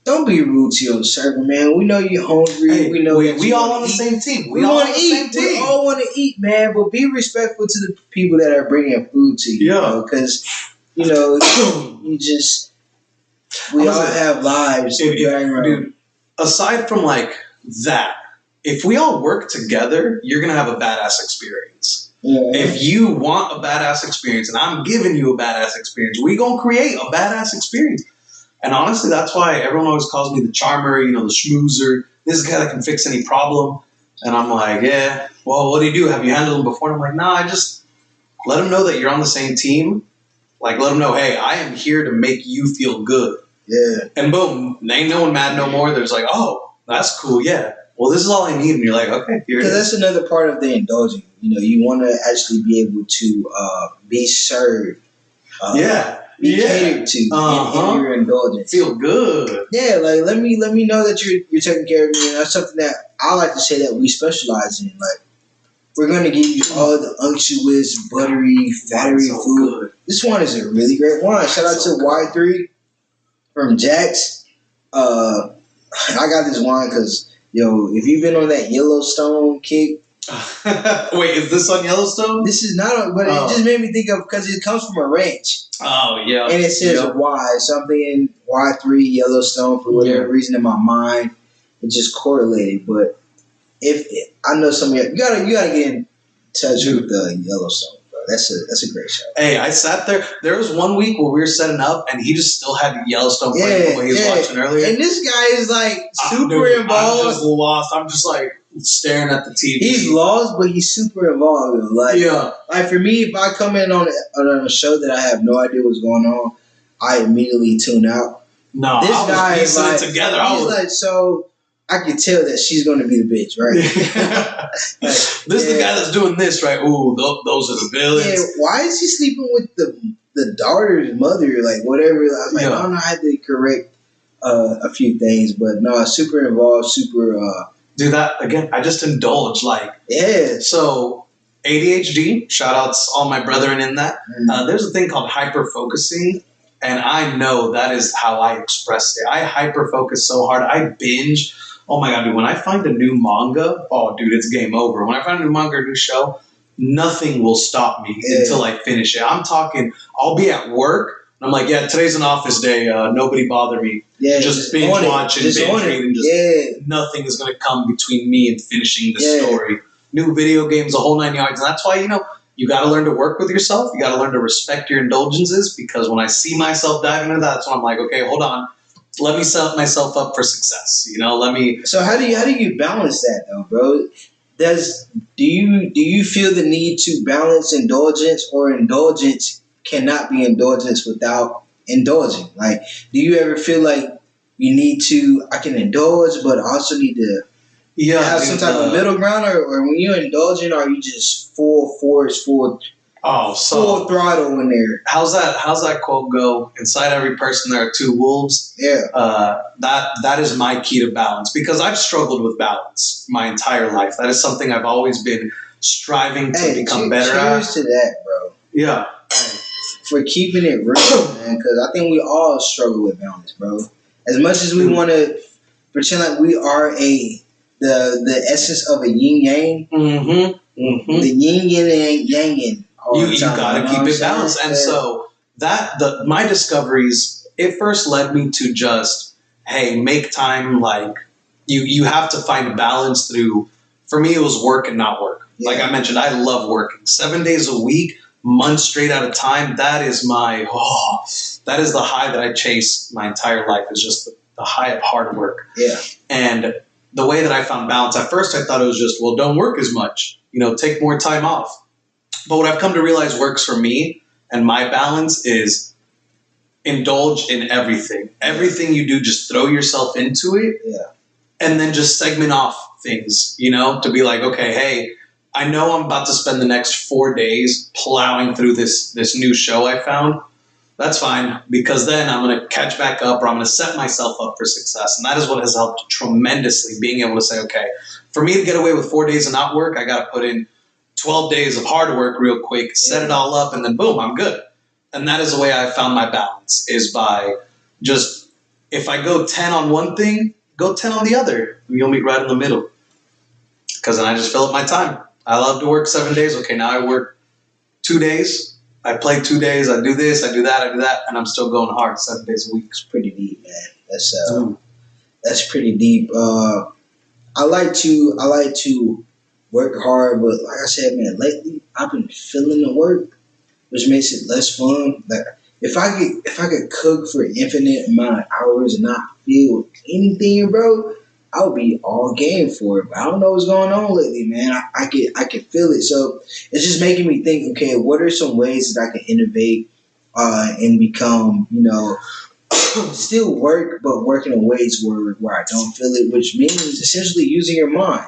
don't be rude to your server, man. We know you're hungry. Hey, we know we all on the same team. We want to eat. We all want to eat, man. But be respectful to the people that are bringing food to you. Yeah, because you all have lives. Dude, aside from like that, if we all work together, you're gonna have a badass experience. Yeah. If you want a badass experience, and I'm giving you a badass experience, we gonna create a badass experience. And honestly, that's why everyone always calls me the charmer, the schmoozer. This is the guy that can fix any problem. And I'm like, yeah, well, what do you do? Have you handled them before? And I'm like, nah, I just let them know that you're on the same team. Like, let them know, hey, I am here to make you feel good. Yeah. And boom, ain't no one mad no more. There's like, oh, that's cool, yeah. Well, this is all I need. And you're like, okay, here it is. Because that's another part of the indulging. You want to actually be able to be served. Be catered to in your indulgence. Feel good. Yeah, like let me know that you're taking care of me, and that's something that I like to say that we specialize in. Like, we're gonna give you all the unctuous, buttery, fattery food. Good. This one is a really great wine. Shout out to Y3 from Jack's. I got this wine because if you've been on that Yellowstone kick. Wait, is this on Yellowstone? This is not, but it just made me think of because it comes from a ranch. Oh yeah, and it says Y, so I'm thinking Y3 Yellowstone for whatever reason in my mind. It just correlated, but I know some of you gotta get in touch with the Yellowstone. That's a great show. Hey, I sat there. There was one week where we were setting up, and he just still had Yellowstone playing from what he was watching earlier. And this guy is like super involved. I'm just lost. I'm just like staring at the TV. He's lost, but he's super involved. Like for me, if I come in on a show that I have no idea what's going on, I immediately tune out. No, this guy is like together. He's like so. I can tell that she's going to be the bitch, right? This is the guy that's doing this, right? Ooh, those are the villains. Yeah, why is he sleeping with the daughter's mother? Like, whatever. I'm like, I don't know how to correct a few things, but no, super involved, super... Do that, again, I just indulge, like... Yeah. So, ADHD, shout outs all my brethren in that. There's a thing called hyper-focusing, and I know that is how I express it. I hyper-focus so hard. I binge... Oh my god, dude, when I find a new manga, it's game over. When I find a new manga or a new show, nothing will stop me until I finish it. I'm talking, I'll be at work, and I'm like, yeah, today's an office day, nobody bother me. Yeah, just binge watching, binge reading, nothing is going to come between me and finishing the story. New video games, a whole 9 yards. And that's why, you got to learn to work with yourself. You got to learn to respect your indulgences, because when I see myself diving into that, that's when I'm like, okay, hold on. Let me set myself up for success. So how do you balance that though, bro? Do you feel the need to balance indulgence, or indulgence cannot be indulgence without indulging? Like, do you ever feel like you need to. I can indulge, but I also need to have some type of middle ground. Or when you're indulging, are you just full force, full throttle in there? How's that quote go? Inside every person there are two wolves. Yeah. That is my key to balance, because I've struggled with balance my entire life. That is something I've always been striving to become better at. Cheers to that, bro. Yeah. For keeping it real, man, because I think we all struggle with balance, bro. As much as we want to pretend like we are the essence of a yin yang, the yin and yang. You gotta keep it balanced, and so my discoveries, it first led me to just, hey, make time. Like you have to find a balance through. For me, it was work and not work. Yeah. Like I mentioned, I love working 7 days a week, months straight at a time. That is that is the high that I chase my entire life. Is just the high of hard work. Yeah, and the way that I found balance, at first I thought it was just, well, don't work as much, take more time off. But what I've come to realize works for me and my balance is indulge in everything. Everything you do, just throw yourself into it. Yeah. And then just segment off things, to be like, okay, hey, I know I'm about to spend the next 4 days plowing through this new show I found. That's fine, because then I'm going to catch back up, or I'm going to set myself up for success. And that is what has helped tremendously, being able to say, okay, for me to get away with 4 days of not work, I got to put in 12 days of hard work real quick, set it all up, and then boom, I'm good. And that is the way I found my balance, is by just, if I go 10 on one thing, go 10 on the other. You'll meet right in the middle. Because then I just fill up my time. I love to work 7 days. Okay, now I work 2 days. I play 2 days. I do this, I do that, and I'm still going hard 7 days a week. It's pretty deep, man. That's pretty deep. I like to work hard, but like I said, man, lately I've been feeling the work, which makes it less fun. Like if I could cook for an infinite amount of hours and not feel anything, bro, I would be all game for it. But I don't know what's going on lately, man. I can feel it. So it's just making me think, okay, what are some ways that I can innovate and become, still work, but work in ways where I don't feel it, which means essentially using your mind.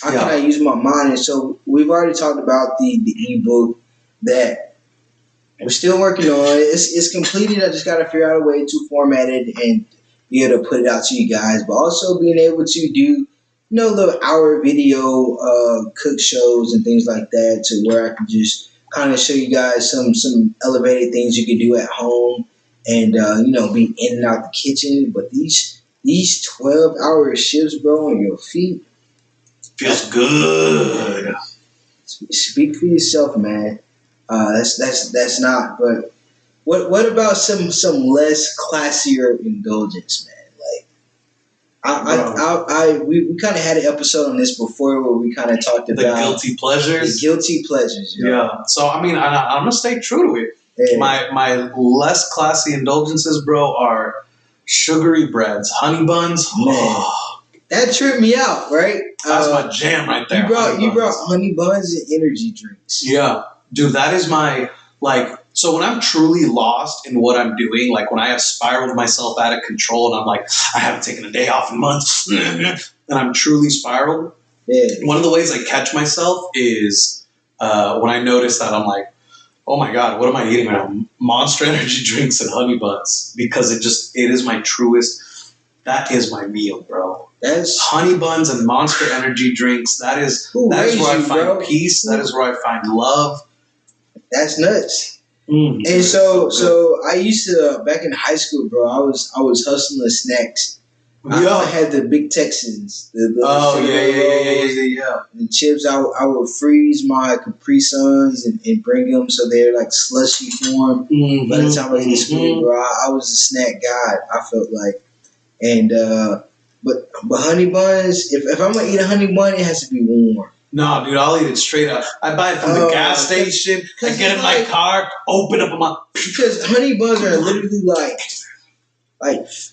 How can I use my mind? And so we've already talked about the ebook that we're still working on. It's completed. I just got to figure out a way to format it and be able to put it out to you guys, but also being able to do, little hour video cook shows and things like that, to where I can just kind of show you guys some elevated things you can do at home, and be in and out the kitchen. But these 12-hour shifts, bro, on your feet feels good. Speak for yourself, man. That's not. But what about some less classier indulgence, man? Like we kind of had an episode on this before where we kind of talked about the guilty pleasures. The guilty pleasures. Yeah. So I mean, I'm gonna stay true to it. Yeah. My less classy indulgences, bro, are sugary breads, honey buns. Man. That tripped me out, right? That's my jam right there. You brought honey buns and energy drinks. Yeah. Dude, that is my, so when I'm truly lost in what I'm doing, like when I have spiraled myself out of control and I'm like, I haven't taken a day off in months, and I'm truly spiraled, one of the ways I catch myself is when I notice that I'm like, oh my God, what am I eating right now? Monster energy drinks and honey buns, because it is my truest, that is my meal, bro. That's honey buns and Monster energy drinks. That is where I find peace. That is where I find love. That's nuts. And so I used to, back in high school, bro, I was hustling snacks. I had the big Texans. Yeah. The chips, I would freeze my Capri Suns and bring them so they're like slushy form. By the time I get to school, bro, I was a snack god, I felt like. And but honey buns, if I'm gonna eat a honey bun, it has to be warm. No, dude, I'll eat it straight up. I buy it from the gas station. I get it in my car, open up my. Because honey buns are literally like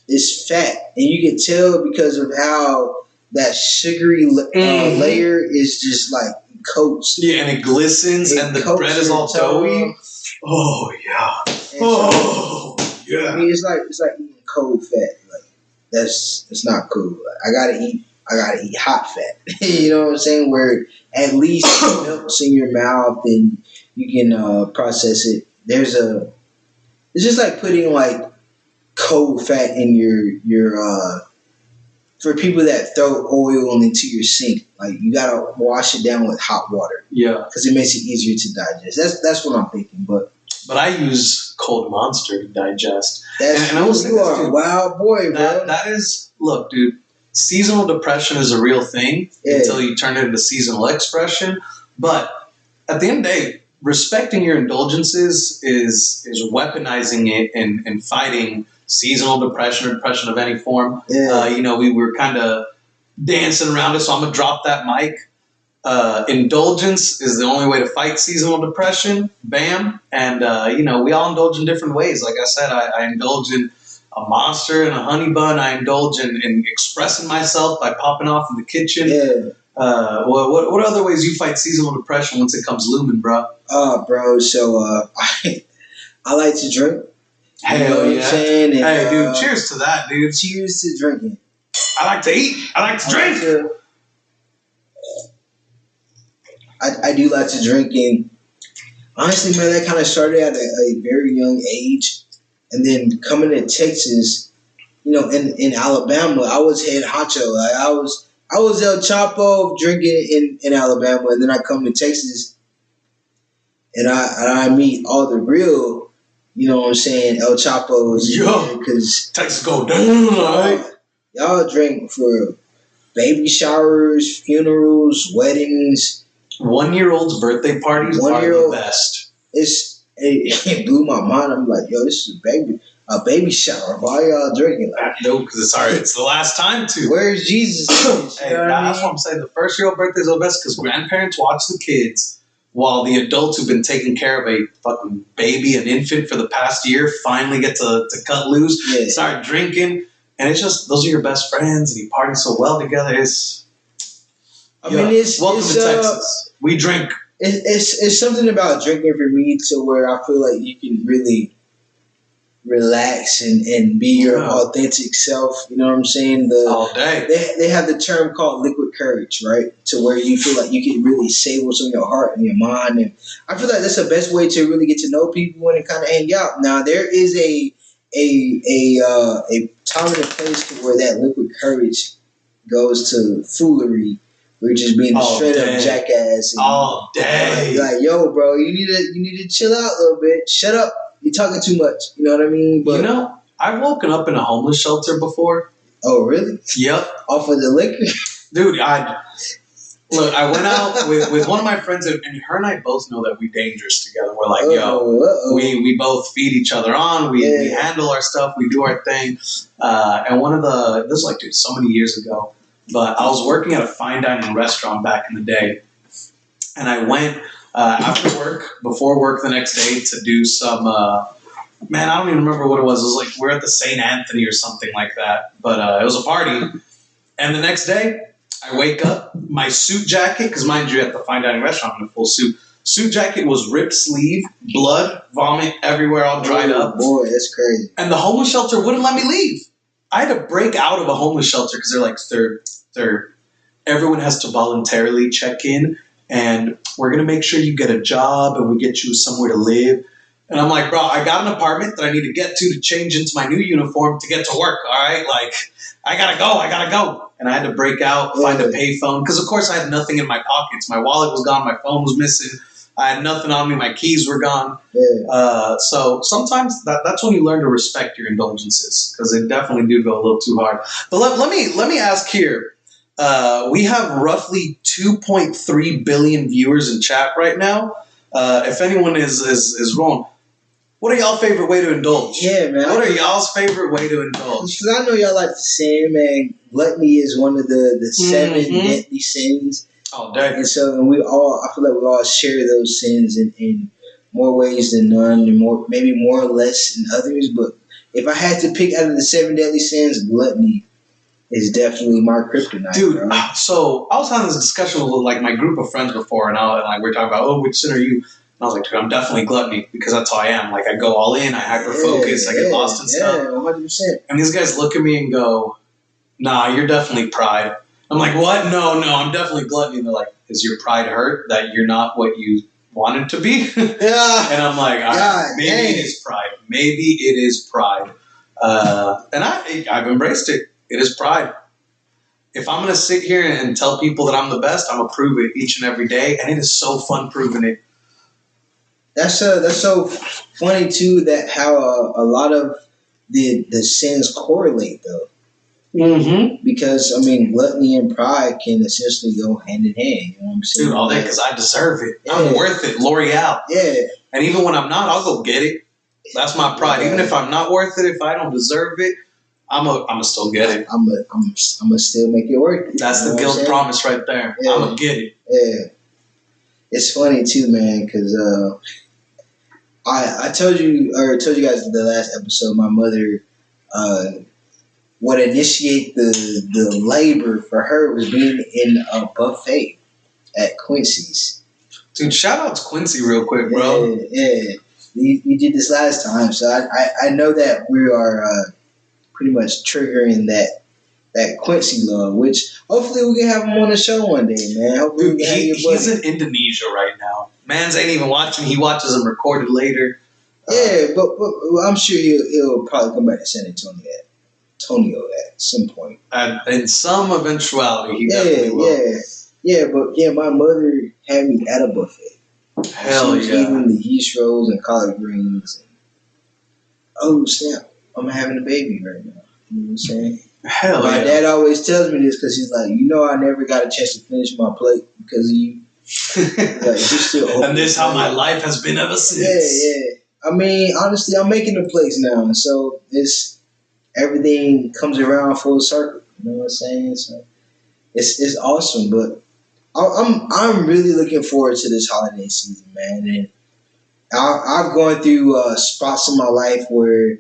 it's fat, and you can tell because of how that sugary layer is just like coats. Yeah, and it glistens, and the bread is all doughy. Oh yeah. Yeah. I mean, it's like eating cold fat. that's not cool. I gotta eat hot fat. You know what I'm saying? Where at least it melts in your mouth and you can process it. It's just like putting like cold fat in your for people that throw oil into your sink. Like you gotta wash it down with hot water. Yeah, because it makes it easier to digest. That's what I'm thinking. But I use cold Monster to digest. And I was you are a wild boy, bro. That is, look, dude. Seasonal depression is a real thing until you turn it into seasonal expression. But at the end of the day, respecting your indulgences is weaponizing it and fighting seasonal depression or depression of any form. Yeah. We were kind of dancing around it, so I'm gonna drop that mic. Indulgence is the only way to fight seasonal depression. Bam. And, we all indulge in different ways. Like I said, I indulge in a Monster and a honey bun. I indulge in expressing myself by popping off in the kitchen. Yeah. What other ways you fight seasonal depression once it comes looming, bro? Bro, so I like to drink. Hell yeah. And, hey, dude, cheers to that, dude. Cheers to drinking. I like to eat. I like to drink. I do like to drink, and honestly, man, that kind of started at a very young age. And then coming to Texas, in Alabama, I was head honcho. Like I was El Chapo drinking in Alabama, and then I come to Texas, and I meet all the real, what I'm saying, El Chapos. Yeah, because Texas go down, right? Y'all drink for baby showers, funerals, weddings. 1-year-old's birthday parties are the best. It blew my mind. I'm like, yo, this is a baby shower. Why y'all drinking? Like, no, because it's the last time to. Where's Jesus? Hey, that's what I'm saying. The 1-year-old birthdays are the best because grandparents watch the kids while the adults who've been taking care of a fucking baby, an infant for the past year, finally get to cut loose, start drinking. And it's just, those are your best friends and you party so well together. Welcome to Texas. We drink. It's something about drinking for me to where I feel like you can really relax and be your authentic self. You know what I'm saying? All day. They have the term called liquid courage, right? To where you feel like you can really say what's on your heart and your mind. And I feel like that's the best way to really get to know people and kind of hang out. Now there is a time and a place to where that liquid courage goes to foolery. We're just being a straight up jackass. All day. Like, yo, bro, you need to chill out a little bit. Shut up. You're talking too much. You know what I mean? But I've woken up in a homeless shelter before. Oh, really? Yep. Off of the liquor? Dude, I went out with one of my friends, and her and I both know that we're dangerous together. We're like, we both feed each other on. We handle our stuff. We do our thing. And this was like, dude, so many years ago. But I was working at a fine dining restaurant back in the day. And I went after work, before work the next day to do some, I don't even remember what it was. It was like, we're at the St. Anthony or something like that. But it was a party. And the next day, I wake up, my suit jacket, because mind you, at the fine dining restaurant, I'm in a full suit. Suit jacket was ripped sleeve, blood, vomit everywhere, all dried up. Boy, that's crazy. And the homeless shelter wouldn't let me leave. I had to break out of a homeless shelter because they're like, everyone has to voluntarily check in, and we're going to make sure you get a job and we get you somewhere to live. And I'm like, bro, I got an apartment that I need to get to change into my new uniform to get to work, all right? Like, I got to go. And I had to break out, find a payphone, because, of course, I had nothing in my pockets. My wallet was gone. My phone was missing. I had nothing on me. My keys were gone. Yeah. So sometimes that's when you learn to respect your indulgences, because they definitely do go a little too hard. But let me ask here. We have roughly 2.3 billion viewers in chat right now. If anyone is wrong, what are y'all favorite way to indulge? Yeah, man. What are y'all's favorite way to indulge? Because I know y'all like to sin, man. Gluttony is one of the 7 deadly sins. Oh, dang. And so, I feel like we all share those sins in more ways than none, and maybe more or less than others. But if I had to pick out of the 7 deadly sins, gluttony is definitely my kryptonite, dude. Bro. So I was having this discussion with like my group of friends before, and we were talking about, which sin are you? And I was like, dude, I'm definitely gluttony, because that's how I am. Like, I go all in, I hyper focus, I get lost in stuff. Yeah, 100%. And these guys look at me and go, nah, you're definitely pride. I'm like, what? No, I'm definitely gluttony. And they're like, is your pride hurt that you're not what you wanted to be? Yeah. And I'm like, maybe it is pride. Maybe it is pride. And I've embraced it. It is pride. If I'm going to sit here and tell people that I'm the best, I'm going to prove it each and every day. And it is so fun proving it. That's so funny too, that how a lot of the sins correlate though. Mm-hmm. Because I mean, gluttony and pride can essentially go hand in hand. You know what I'm saying? Dude, all day because I deserve it. Yeah. I'm worth it. L'Oreal. Yeah. And even when I'm not, I'll go get it. That's my pride. Yeah. Even if I'm not worth it, if I don't deserve it, I'm still get it. I'm still make it work. That's the guilt promise right there. Yeah. I'm gonna get it. Yeah. It's funny too, man, because I told you guys in the last episode, my mother would initiate the labor for her was being in a buffet at Quincy's. Dude, shout out to Quincy real quick, bro. Yeah. You did this last time, so I know that we are pretty much triggering that Quincy love, which hopefully we can have him on the show one day, man. Hopefully he's in Indonesia right now. Mans ain't even watching. He watches them recorded later. Yeah, but I'm sure he'll probably come back to San Antonio at some point. In some eventuality, he definitely will. Yeah, but my mother had me at a buffet. Hell she was eating the yeast rolls and collard greens. And, oh snap! I'm having a baby right now. You know what I'm saying? Hell my dad always tells me this because he's like, I never got a chance to finish my plate because of you. Like, still and this is how my life has been ever since. Yeah. I mean, honestly, I'm making the plates now, and so everything comes around full circle. You know what I'm saying? So it's awesome, but I'm really looking forward to this holiday season, man. And I've gone through spots in my life where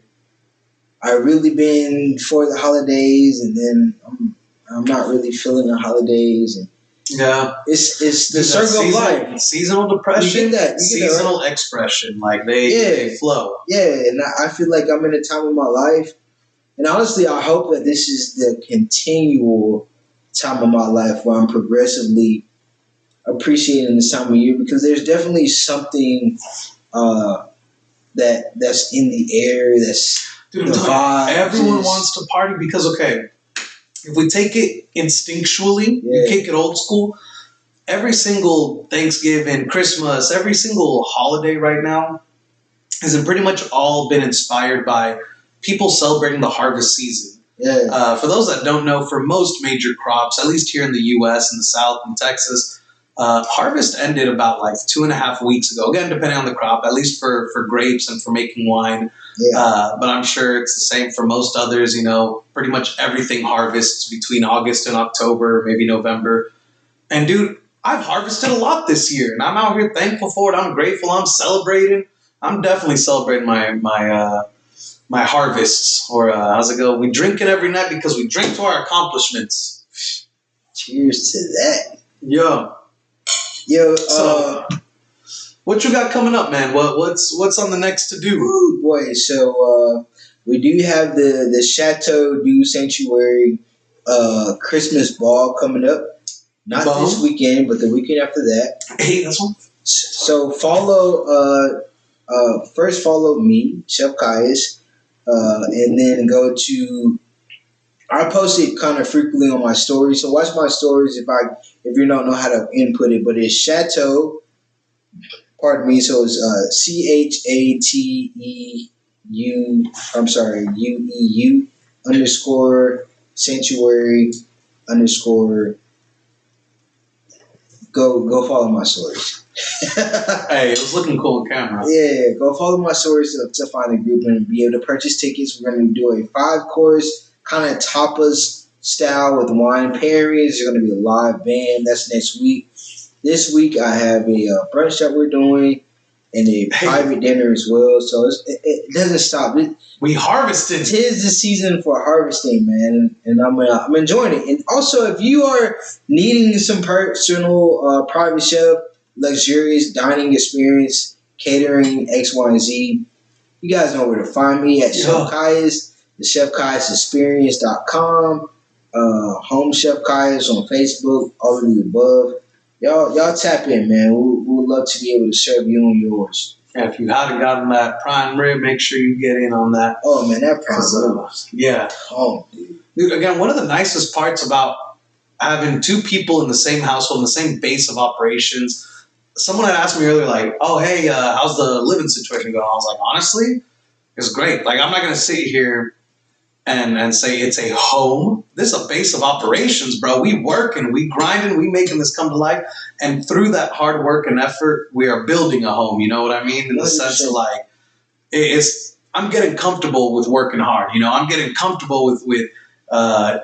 I really been for the holidays, and then I'm not really feeling the holidays, and yeah, it's the circle of life. Seasonal depression, seasonal right? Expression, like they flow. Yeah, and I feel like I'm in a time of my life, and honestly, I hope that this is the continual time of my life where I'm progressively appreciating this time of year, because there's definitely something that's in the air. That's dude, the vibe. Everyone wants to party because if we take it instinctually, you kick it old school. Every single Thanksgiving, Christmas, every single holiday right now has pretty much all been inspired by people celebrating the harvest season. Yeah. For those that don't know, for most major crops, at least here in the U.S. and the South and Texas, harvest ended about like 2.5 weeks ago. Again, depending on the crop, at least for grapes and for making wine. Yeah. But I'm sure it's the same for most others. Pretty much everything harvests between August and October, maybe November. And dude, I've harvested a lot this year, and I'm out here thankful for it. I'm grateful. I'm celebrating. I'm definitely celebrating my harvests. Or how's it go? We drink it every night because we drink to our accomplishments. Cheers to that. Yo. So, what you got coming up, man? What's on the next to do? Ooh, boy, so we do have the Chateau du Sanctuary Christmas ball coming up. Not this weekend, but the weekend after that. Hey, that's one. So first follow me, Chef Caius, and then go to. I post it kind of frequently on my stories, so watch my stories if you don't know how to input it. But it's Chateau. Pardon me. So it's UEU _ sanctuary _ Go follow my stories. Hey, it was looking cool on camera. Yeah, go follow my stories to find the group and be able to purchase tickets. We're going to do a 5-course kind of tapas style with wine pairings. There's going to be a live band. That's next week. This week I have a brunch that we're doing and a private dinner as well. So it doesn't stop. We harvested. It is the season for harvesting, man, and I'm enjoying it. And also, if you are needing some personal private chef, luxurious dining experience, catering, X, Y, and Z, you guys know where to find me at Chef Caius, the ChefCaiusExperience.com. Home Chef Kai's on Facebook, all of the above. Y'all tap in, man. We'll love to be able to serve you and yours. And if you haven't gotten that prime rib, make sure you get in on that. Oh man, that prime rib. Yeah. Oh, dude. Again, one of the nicest parts about having two people in the same household, in the same base of operations. Someone had asked me earlier, like, "Oh, hey, how's the living situation going?" I was like, honestly, it's great. Like, I'm not going to sit here and say it's a home. This is a base of operations, bro. We work and we grind and we making this come to life. And through that hard work and effort, we are building a home. You know what I mean? In the sense of like, I'm getting comfortable with working hard. You know, I'm getting comfortable with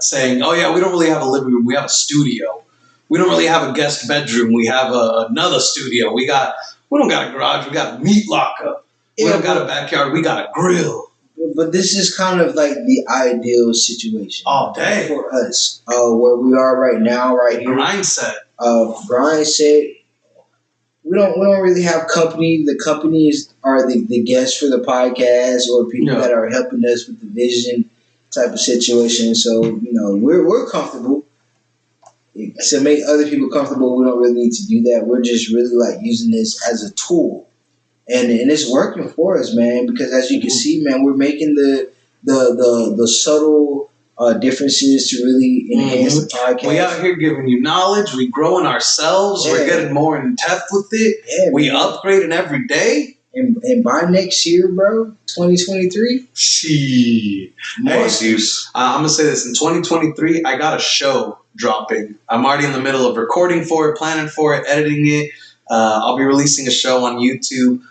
saying, oh yeah, we don't really have a living room. We have a studio. We don't really have a guest bedroom. We have another studio. We don't got a garage. We got a meat lockup. We don't got a backyard. We got a grill. But this is kind of like the ideal situation all day for us, where we are right now, right here. Mindset. Brian said, we don't really have company. The companies are the guests for the podcast or people that are helping us with the vision type of situation. So we're comfortable. To make other people comfortable, we don't really need to do that. We're just really like using this as a tool. And it's working for us, man, because as you can see, man, we're making the subtle differences to really enhance the podcast. We out here giving you knowledge. We growing ourselves. Yeah. We're getting more in depth with it. Yeah, we upgrading every day. And by next year, bro, 2023. Hey, Zeus. I'm going to say this. In 2023, I got a show dropping. I'm already in the middle of recording for it, planning for it, editing it. I'll be releasing a show on YouTube.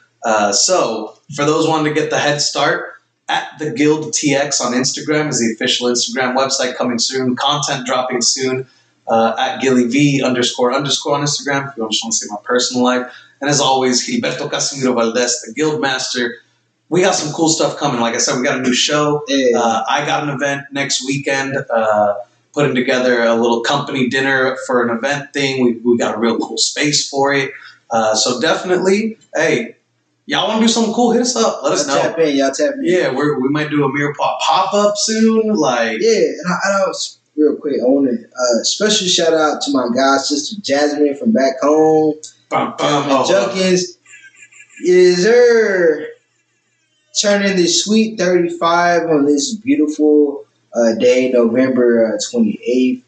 So for those wanting to get the head start, at the Guild TX on Instagram is the official Instagram website coming soon. Content dropping soon. At GillyV __ on Instagram if you just want to see my personal life. And as always, Gilberto Casimiro Valdez, the Guild Master. We got some cool stuff coming. Like I said, we got a new show. I got an event next weekend. Putting together a little company dinner for an event thing. We got a real cool space for it. So definitely, hey, y'all want to do something cool? Hit us up. Let us know. Y'all tap in. Yeah, we might do a Mirepoix pop-up soon. Like, yeah, and I was real quick. I want to special shout out to my god sister Jasmine from back home. Indulgences is her turning this sweet 35 on this beautiful day, November 28th.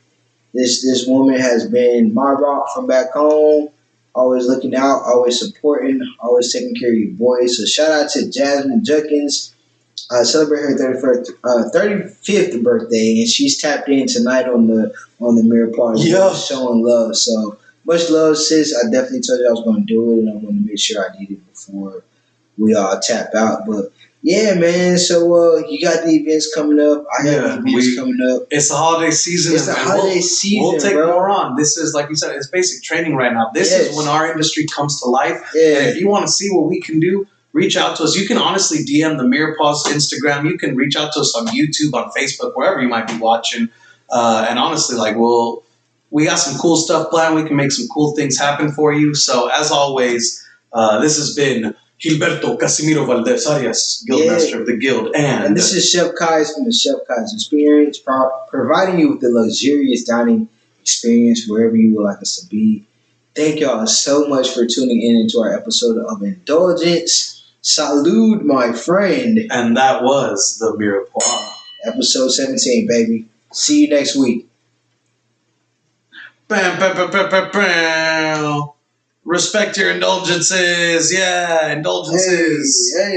This woman has been my rock from back home. Always looking out, always supporting, always taking care of your boys. So shout out to Jasmine Judkins. Celebrate her 35th birthday, and she's tapped in tonight on the Mirepoix, showing love. So much love, sis. I definitely told you I was going to do it, and I'm going to make sure I did it before we all tap out. But yeah, man. So you got the events coming up. I have the events coming up. It's the holiday season. It's the holiday season. We'll take more on. This is, like you said, it's basic training right now. This is when our industry comes to life. Yeah. And if you want to see what we can do, reach out to us. You can honestly DM the Mirepoix Instagram. You can reach out to us on YouTube, on Facebook, wherever you might be watching. And honestly, like we got some cool stuff planned. We can make some cool things happen for you. So as always, this has been Gilberto Casimiro Valdez Arias, Guildmaster of the Guild. And this is Chef Kai's from the Chef Kai's Experience, providing you with the luxurious dining experience wherever you would like us to be. Thank y'all so much for tuning in into our episode of Indulgence. Salud, my friend. And that was the Mirepoix. Episode 17, baby. See you next week. Bam, bam, bam, bam, bam, bam. Respect your indulgences. Yeah, indulgences. Hey.